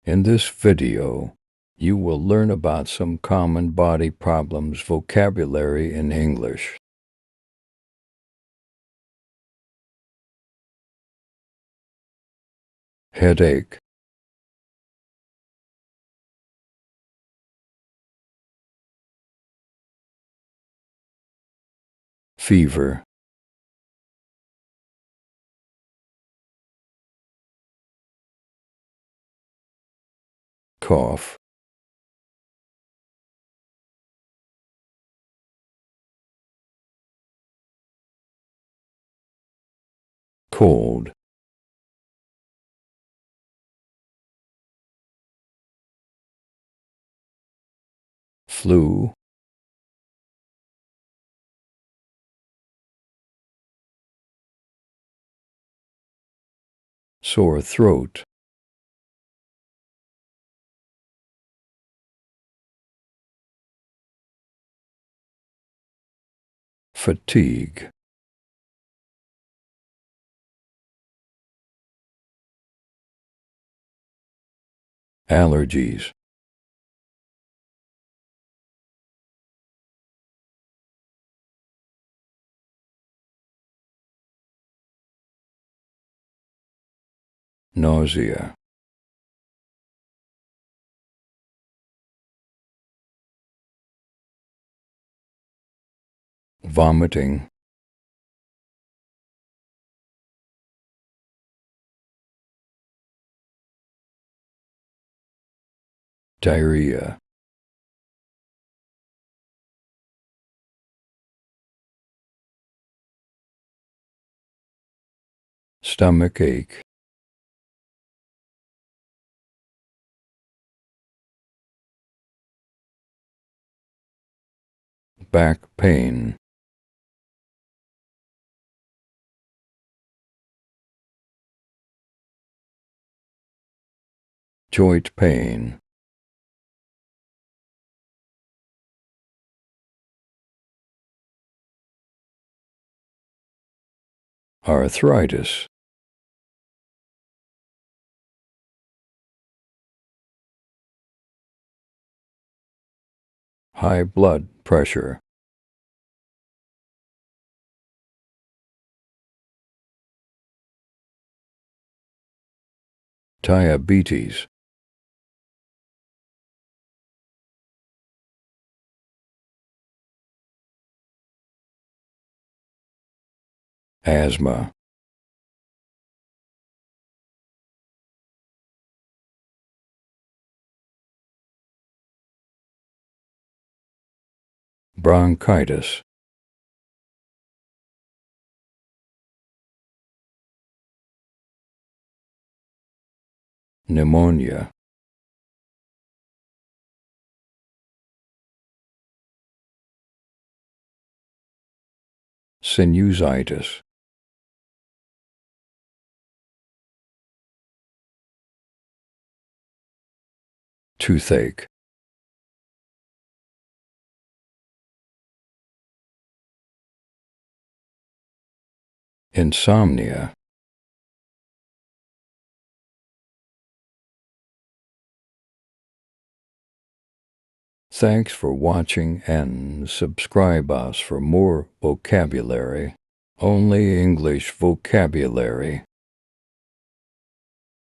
In this video, you will learn about some common body problems vocabulary in English. Headache, fever, cough, cold, flu, sore throat, fatigue, allergies, nausea, vomiting, diarrhea, stomach ache, back pain, joint pain, arthritis, high blood pressure, diabetes, asthma, bronchitis, pneumonia, sinusitis. Toothache, insomnia. Thanks for watching and subscribe us for more vocabulary. Only English vocabulary.